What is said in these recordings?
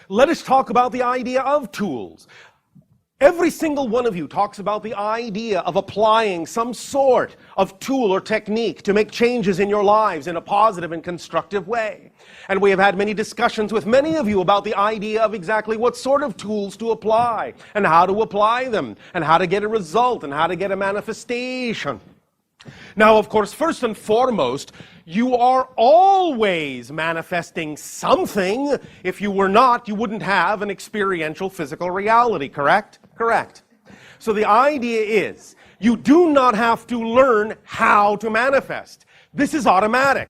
Let us talk about the idea of tools. Every single one of you talks about the idea of applying some sort of tool or technique to make changes in your lives in a positive and constructive way. And we have had many discussions with many of you about the idea of exactly what sort of tools to apply, and how to apply them, and how to get a result, and how to get a manifestation. Now, of course, first and foremost, you are always manifesting something. If you were not, you wouldn't have an experiential physical reality, correct? Correct. So the idea is, you do not have to learn how to manifest. This is automatic.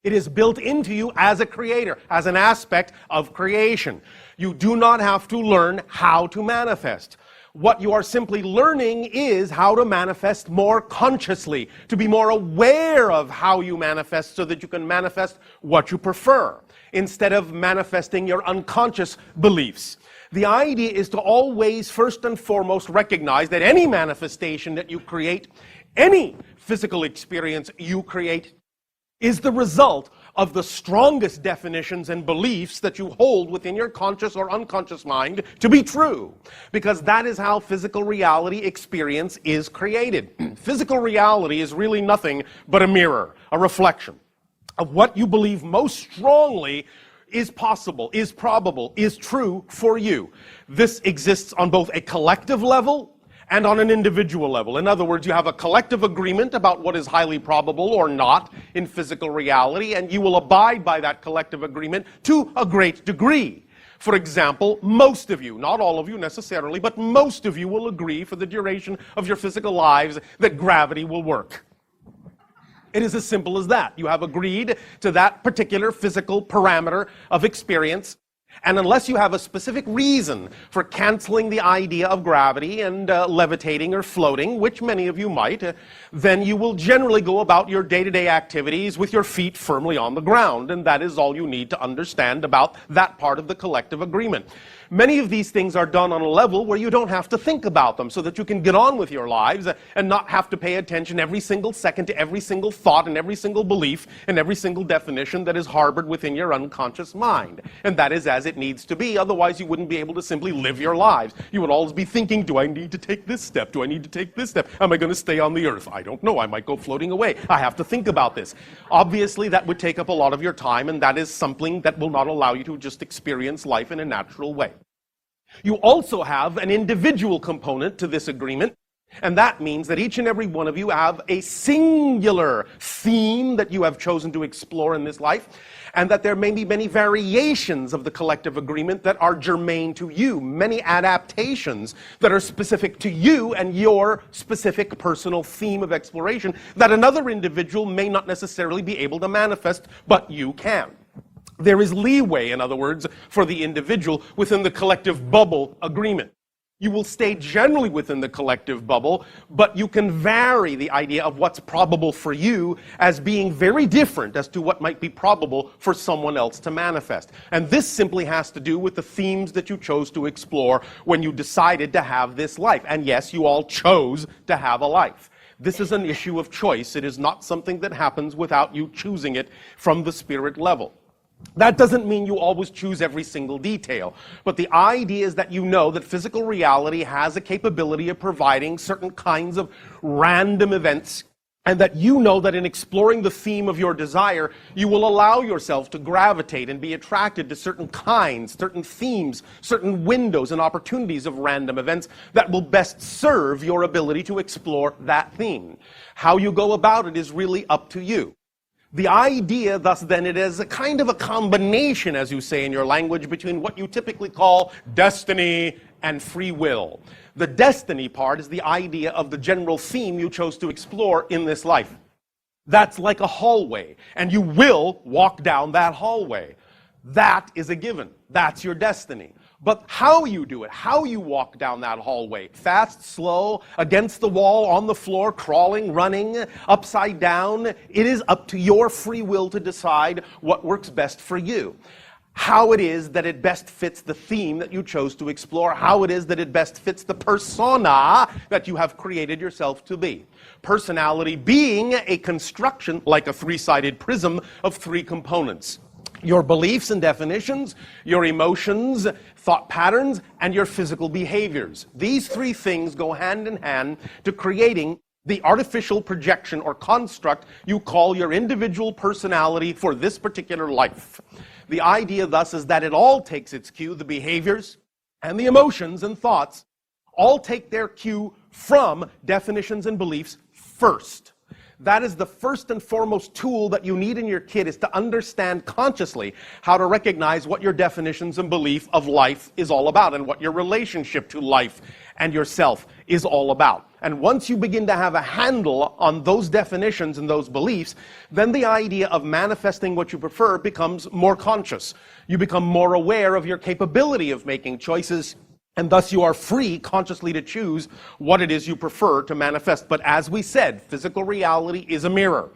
It is built into you as a creator, as an aspect of creation. You do not have to learn how to manifest. What you are simply learning is how to manifest more consciously, to be more aware of how you manifest so that you can manifest what you prefer, instead of manifesting your unconscious beliefs. The idea is to always, first and foremost, recognize that any manifestation that you create, any physical experience you create, is the result of the strongest definitions and beliefs that you hold within your conscious or unconscious mind to be true. Because that is how physical reality experience is created. Physical reality is really nothing but a mirror, a reflection of what you believe most strongly is possible, is probable, is true for you. This exists on both a collective level and on an individual level. In other words, you have a collective agreement about what is highly probable or not in physical reality, and you will abide by that collective agreement to a great degree. For example, most of you, not all of you necessarily, but most of you will agree for the duration of your physical lives that gravity will work. It is as simple as that. You have agreed to that particular physical parameter of experience. And unless you have a specific reason for canceling the idea of gravity and levitating or floating, which many of you might, then you will generally go about your day-to-day activities with your feet firmly on the ground. And that is all you need to understand about that part of the collective agreement. Many of these things are done on a level where you don't have to think about them, so that you can get on with your lives and not have to pay attention every single second to every single thought and every single belief and every single definition that is harbored within your unconscious mind. And that is as it needs to be. Otherwise, you wouldn't be able to simply live your lives. You would always be thinking, do I need to take this step? Do I need to take this step? Am I going to stay on the earth? I don't know. I might go floating away. I have to think about this. Obviously, that would take up a lot of your time, and that is something that will not allow you to just experience life in a natural way. You also have an individual component to this agreement, and that means that each and every one of you have a singular theme that you have chosen to explore in this life, and that there may be many variations of the collective agreement that are germane to you, many adaptations that are specific to you and your specific personal theme of exploration that another individual may not necessarily be able to manifest, but you can. There is leeway, in other words, for the individual within the collective bubble agreement. You will stay generally within the collective bubble, but you can vary the idea of what's probable for you as being very different as to what might be probable for someone else to manifest. And this simply has to do with the themes that you chose to explore when you decided to have this life. And yes, you all chose to have a life. This is an issue of choice. It is not something that happens without you choosing it from the spirit level. That doesn't mean you always choose every single detail, but the idea is that you know that physical reality has a capability of providing certain kinds of random events, and that you know that in exploring the theme of your desire, you will allow yourself to gravitate and be attracted to certain kinds, certain themes, certain windows and opportunities of random events that will best serve your ability to explore that theme. How you go about it is really up to you. The idea, thus, then, it is a kind of a combination, as you say in your language, between what you typically call destiny and free will. The destiny part is the idea of the general theme you chose to explore in this life. That's like a hallway, and you will walk down that hallway. That is a given. That's your destiny. But how you do it, how you walk down that hallway, fast, slow, against the wall, on the floor, crawling, running, upside down, it is up to your free will to decide what works best for you. How it is that it best fits the theme that you chose to explore, how it is that it best fits the persona that you have created yourself to be. Personality being a construction, like a three-sided prism, of three components. your beliefs and definitions, your emotions, thought patterns, and your physical behaviors. These three things go hand in hand to creating the artificial projection or construct you call your individual personality for this particular life. The idea thus is that it all takes its cue, the behaviors and the emotions and thoughts all take their cue from definitions and beliefs first. That is the first and foremost tool that you need in your kit, is to understand consciously how to recognize what your definitions and belief of life is all about and what your relationship to life and yourself is all about. And once you begin to have a handle on those definitions and those beliefs, then the idea of manifesting what you prefer becomes more conscious. You become more aware of your capability of making choices, and thus you are free consciously to choose what it is you prefer to manifest. But as we said, physical reality is a mirror.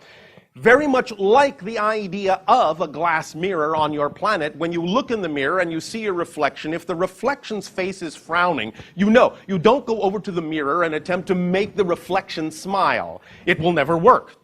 Very much like the idea of a glass mirror on your planet. When you look in the mirror and you see your reflection, if the reflection's face is frowning, you know, you don't go over to the mirror and attempt to make the reflection smile. It will never work.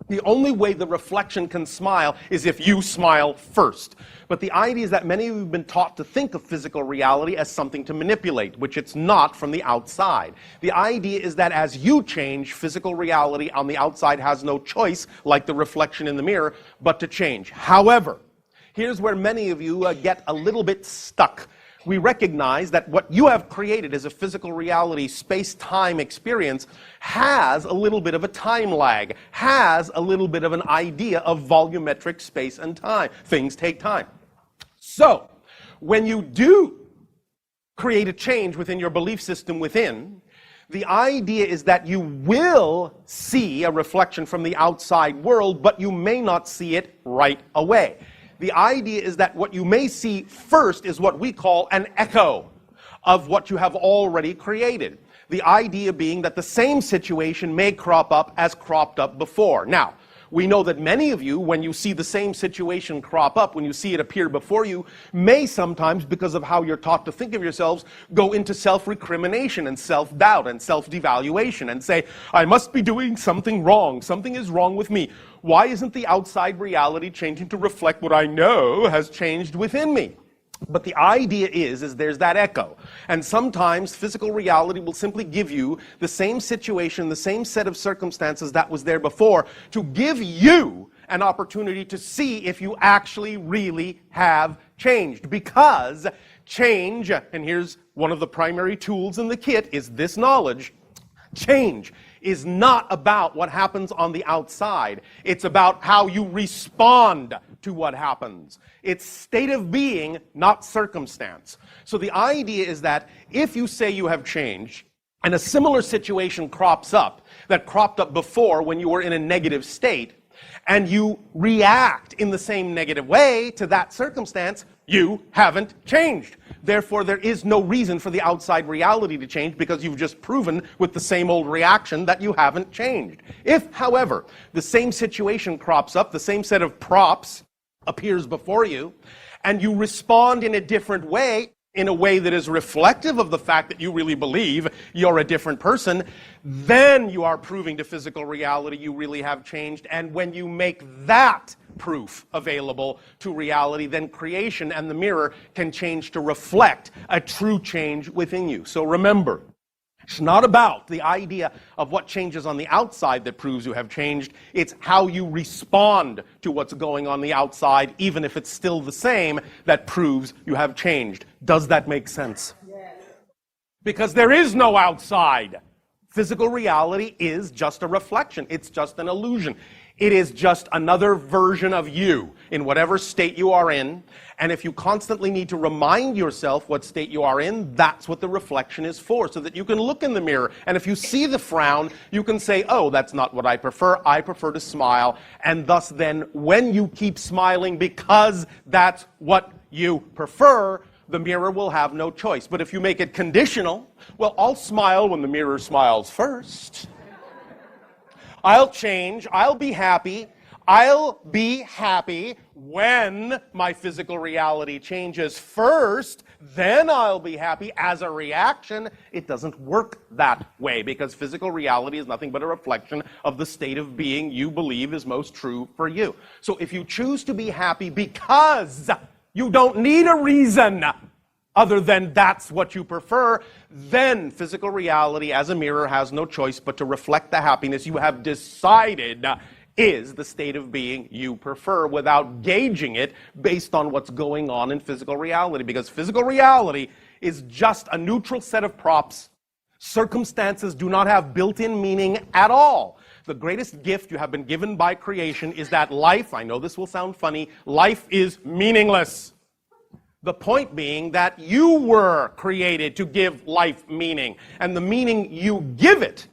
The only way the reflection can smile is if you smile first. But the idea is that many of you have been taught to think of physical reality as something to manipulate, which it's not from the outside. The idea is that as you change, physical reality on the outside has no choice, like the reflection in the mirror, but to change. However, here's where many of you get a little bit stuck. We recognize that what you have created as a physical reality, space-time experience, has a little bit of a time lag, has a little bit of an idea of volumetric space and time. Things take time. So, when you do create a change within your belief system within, the idea is that you will see a reflection from the outside world, but you may not see it right away. The idea is that what you may see first is what we call an echo of what you have already created. The idea being that the same situation may crop up as cropped up before. Now, we know that many of you, when you see the same situation crop up, when you see it appear before you, may sometimes, because of how you're taught to think of yourselves, go into self-recrimination and self-doubt and self-devaluation and say, I must be doing something wrong. Something is wrong with me. Why isn't the outside reality changing to reflect what I know has changed within me? But the idea is there's that echo. And sometimes physical reality will simply give you the same situation, the same set of circumstances that was there before, to give you an opportunity to see if you actually really have changed. Because change, and here's one of the primary tools in the kit, is this knowledge. Change is not about what happens on the outside. It's about how you respond to what happens. It's state of being, not circumstance. So the idea is that if you say you have changed, and a similar situation crops up, that cropped up before when you were in a negative state, and you react in the same negative way to that circumstance, you haven't changed. Therefore, there is no reason for the outside reality to change, because you've just proven with the same old reaction that you haven't changed. If, however, the same situation crops up, the same set of props appears before you, and you respond in a different way, in a way that is reflective of the fact that you really believe you're a different person, then you are proving to physical reality you really have changed. And when you make that proof available to reality, then creation and the mirror can change to reflect a true change within you. So remember, it's not about the idea of what changes on the outside that proves you have changed. It's how you respond to what's going on the outside, even if it's still the same, that proves you have changed. Does that make sense? Yes. Because there is no outside. Physical reality is just a reflection. It's just an illusion. It is just another version of you in whatever state you are in. And if you constantly need to remind yourself what state you are in, that's what the reflection is for, so that you can look in the mirror. And if you see the frown, you can say, oh, that's not what I prefer. I prefer to smile. And thus then, when you keep smiling because that's what you prefer, the mirror will have no choice. But if you make it conditional, well, I'll smile when the mirror smiles first. I'll change, I'll be happy when my physical reality changes first, then I'll be happy as a reaction. It doesn't work that way because physical reality is nothing but a reflection of the state of being you believe is most true for you. So if you choose to be happy because you don't need a reason other than that's what you prefer, then physical reality as a mirror has no choice but to reflect the happiness you have decided is the state of being you prefer without gauging it based on what's going on in physical reality. Because physical reality is just a neutral set of props. Circumstances do not have built-in meaning at all. The greatest gift you have been given by creation is that life, I know this will sound funny, life is meaningless. The point being that you were created to give life meaning, and the meaning you give it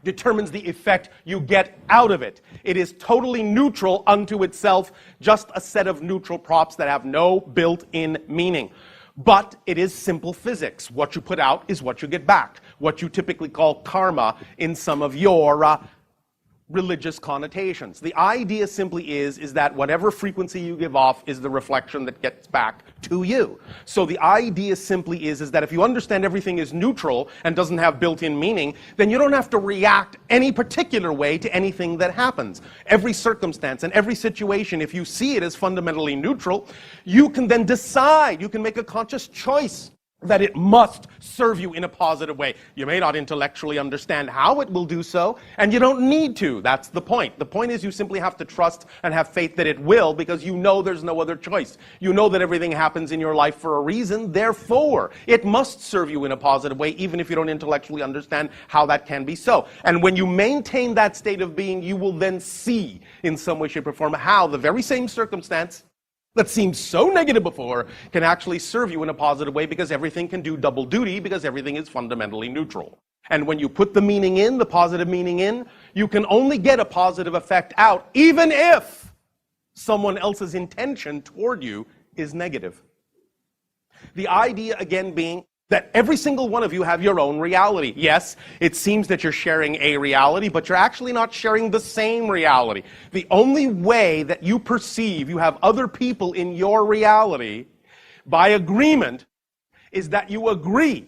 determines the effect you get out of it. It is totally neutral unto itself, just a set of neutral props that have no built-in meaning. But it is simple physics. What you put out is what you get back. What you typically call karma in some of your religious connotations. The idea simply is that whatever frequency you give off is the reflection that gets back to you. So the idea simply is that if you understand everything is neutral and doesn't have built-in meaning, then you don't have to react any particular way to anything that happens. Every circumstance and every situation, if you see it as fundamentally neutral, you can then decide, you can make a conscious choice that it must serve you in a positive way. You may not intellectually understand how it will do so, and you don't need to. That's the point. The point is you simply have to trust and have faith that it will, because you know there's no other choice. You know that everything happens in your life for a reason, therefore it must serve you in a positive way, even if you don't intellectually understand how that can be so. And when you maintain that state of being, you will then see, in some way, shape, or form, how the very same circumstance that seemed so negative before can actually serve you in a positive way, because everything can do double duty, because everything is fundamentally neutral. And when you put the meaning in, the positive meaning in, you can only get a positive effect out, even if someone else's intention toward you is negative. The idea, again, being that every single one of you have your own reality. Yes, it seems that you're sharing a reality, but you're actually not sharing the same reality. The only way that you perceive you have other people in your reality, by agreement, is that you agree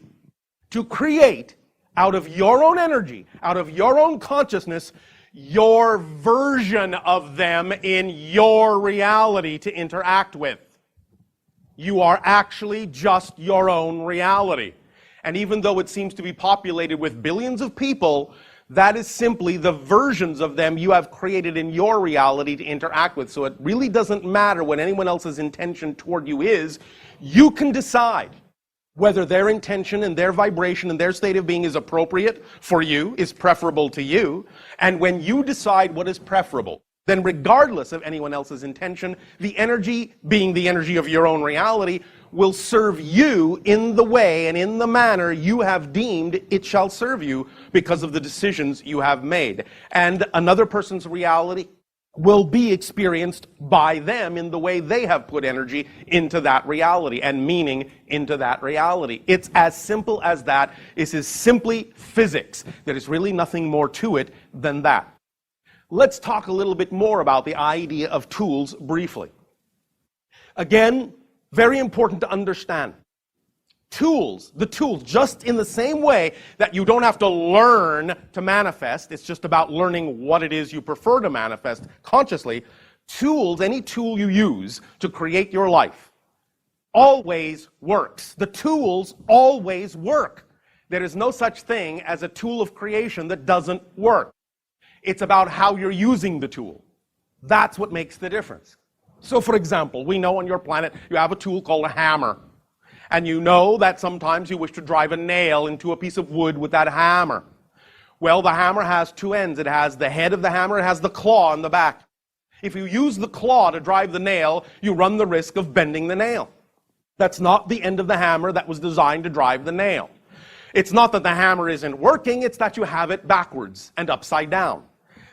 to create out of your own energy, out of your own consciousness, your version of them in your reality to interact with. You are actually just your own reality. And even though it seems to be populated with billions of people, that is simply the versions of them you have created in your reality to interact with. So it really doesn't matter what anyone else's intention toward you is. You can decide whether their intention and their vibration and their state of being is appropriate for you, is preferable to you. And when you decide what is preferable, then regardless of anyone else's intention, the energy, being the energy of your own reality, will serve you in the way and in the manner you have deemed it shall serve you because of the decisions you have made. And another person's reality will be experienced by them in the way they have put energy into that reality and meaning into that reality. It's as simple as that. This is simply physics. There is really nothing more to it than that. Let's talk a little bit more about the idea of tools briefly. Again, very important to understand. Tools, the tools, just in the same way that you don't have to learn to manifest, it's just about learning what it is you prefer to manifest consciously. Tools, any tool you use to create your life, always works. The tools always work. There is no such thing as a tool of creation that doesn't work. It's about how you're using the tool. That's what makes the difference. So, for example, we know on your planet you have a tool called a hammer. And you know that sometimes you wish to drive a nail into a piece of wood with that hammer. Well, the hammer has two ends. It has the head of the hammer, it has the claw on the back. If you use the claw to drive the nail, you run the risk of bending the nail. That's not the end of the hammer that was designed to drive the nail. It's not that the hammer isn't working, it's that you have it backwards and upside down.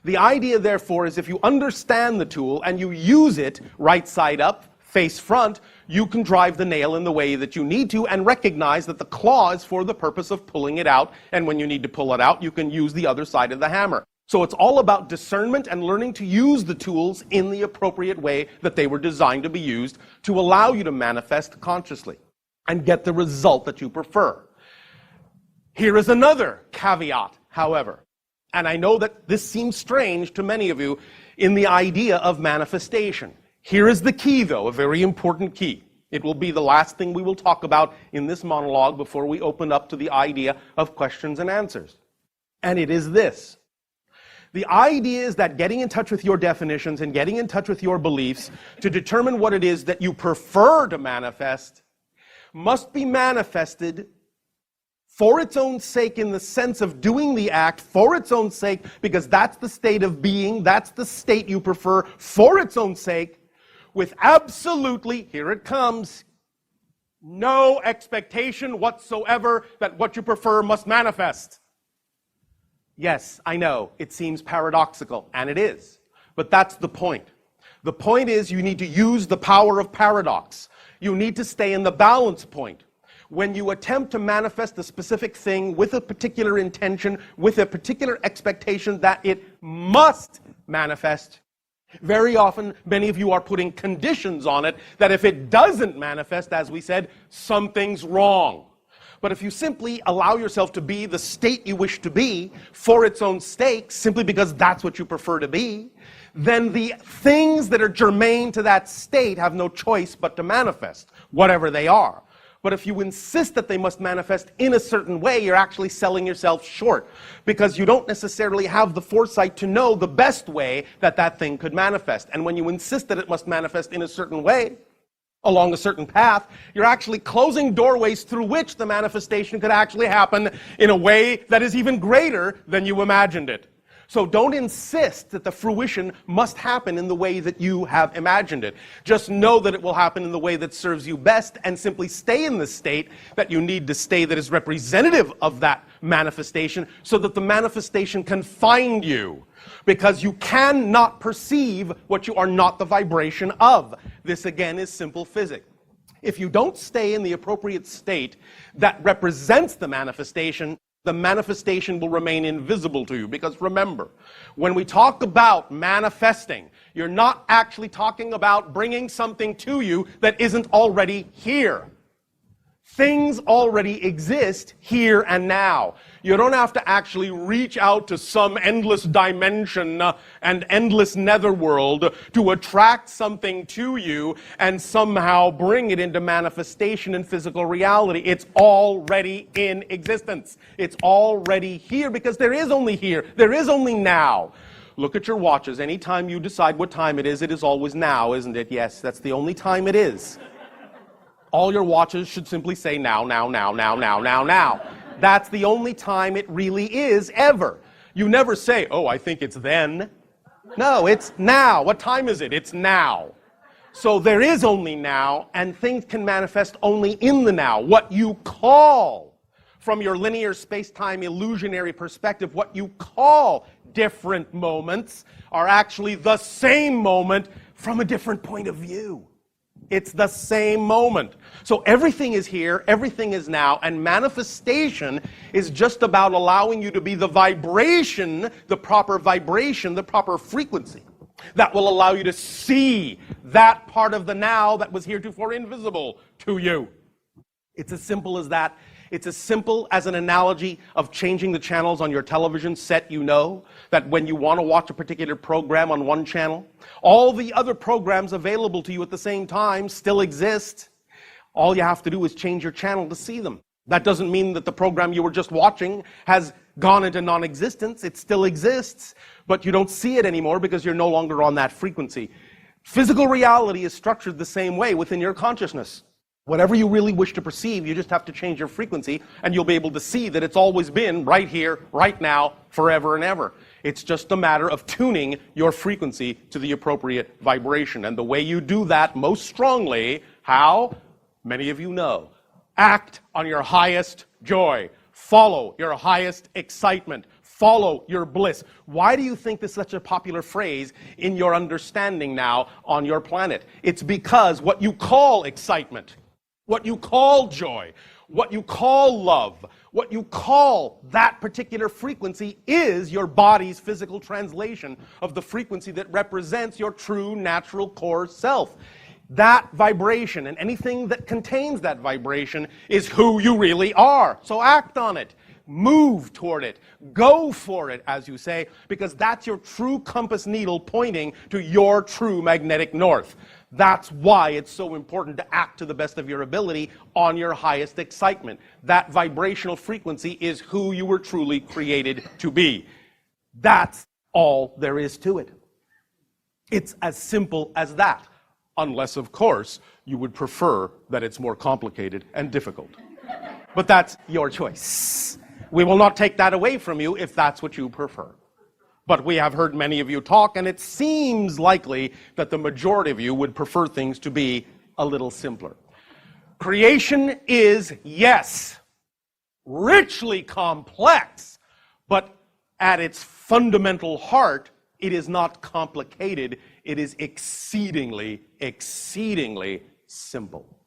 The idea, therefore, is if you understand the tool and you use it right side up, face front, you can drive the nail in the way that you need to and recognize that the claw is for the purpose of pulling it out, and when you need to pull it out, you can use the other side of the hammer. So it's all about discernment and learning to use the tools in the appropriate way that they were designed to be used to allow you to manifest consciously. and get the result that you prefer. Here is another caveat, however, and I know that this seems strange to many of you in the idea of manifestation. Here is the key, though, a very important key. It will be the last thing we will talk about in this monologue before we open up to the idea of questions and answers. And it is this. The idea is that getting in touch with your definitions and getting in touch with your beliefs to determine what it is that you prefer to manifest must be manifested for its own sake, in the sense of doing the act for its own sake, because that's the state of being, that's the state you prefer for its own sake, with absolutely, here it comes, no expectation whatsoever that what you prefer must manifest. Yes, I know, it seems paradoxical, and it is. But that's the point. The point is you need to use the power of paradox. You need to stay in the balance point. When you attempt to manifest a specific thing with a particular intention, with a particular expectation that it must manifest, very often, many of you are putting conditions on it that if it doesn't manifest, as we said, something's wrong. But if you simply allow yourself to be the state you wish to be for its own sake, simply because that's what you prefer to be, then the things that are germane to that state have no choice but to manifest, whatever they are. But if you insist that they must manifest in a certain way, you're actually selling yourself short, because you don't necessarily have the foresight to know the best way that that thing could manifest. And when you insist that it must manifest in a certain way, along a certain path, you're actually closing doorways through which the manifestation could actually happen in a way that is even greater than you imagined it. So don't insist that the fruition must happen in the way that you have imagined it. Just know that it will happen in the way that serves you best, and simply stay in the state that you need to stay, that is representative of that manifestation, so that the manifestation can find you. Because you cannot perceive what you are not the vibration of. This again is simple physics. If you don't stay in the appropriate state that represents the manifestation will remain invisible to you. Because remember, when we talk about manifesting, you're not actually talking about bringing something to you that isn't already here. Things already exist here and now. You don't have to actually reach out to some endless dimension and endless netherworld to attract something to you and somehow bring it into manifestation in physical reality. It's already in existence. It's already here, because there is only here. There is only now. Look at your watches. Anytime you decide what time it is always now, isn't it? Yes, that's the only time it is. All your watches should simply say now, now, now, now, now, now, now. That's the only time it really is, ever. You never say, oh, I think it's then. No, it's now. What time is it? It's now. So there is only now, and things can manifest only in the now. What you call, from your linear space-time illusionary perspective, what you call different moments are actually the same moment from a different point of view. It's the same moment. So everything is here, everything is now, and manifestation is just about allowing you to be the vibration, the proper frequency that will allow you to see that part of the now that was heretofore invisible to you. It's as simple as that. It's as simple as an analogy of changing the channels on your television set. You know that when you want to watch a particular program on one channel, all the other programs available to you at the same time still exist. All you have to do is change your channel to see them. That doesn't mean that the program you were just watching has gone into non-existence. It still exists, but you don't see it anymore because you're no longer on that frequency. Physical reality is structured the same way within your consciousness. Whatever you really wish to perceive, you just have to change your frequency, and you'll be able to see that it's always been right here, right now, forever and ever. It's just a matter of tuning your frequency to the appropriate vibration. And the way you do that most strongly, how? Many of you know. Act on your highest joy. Follow your highest excitement. Follow your bliss. Why do you think this is such a popular phrase in your understanding now on your planet? It's because what you call excitement, what you call joy, what you call love, what you call that particular frequency is your body's physical translation of the frequency that represents your true natural core self. That vibration and anything that contains that vibration is who you really are. So act on it. Move toward it. Go for it, as you say, because that's your true compass needle pointing to your true magnetic north. That's why it's so important to act to the best of your ability on your highest excitement. That vibrational frequency is who you were truly created to be. That's all there is to it. It's as simple as that. Unless, of course, you would prefer that it's more complicated and difficult. But that's your choice. We will not take that away from you if that's what you prefer. But we have heard many of you talk, and it seems likely that the majority of you would prefer things to be a little simpler. Creation is, yes, richly complex, but at its fundamental heart, it is not complicated. It is exceedingly, exceedingly simple.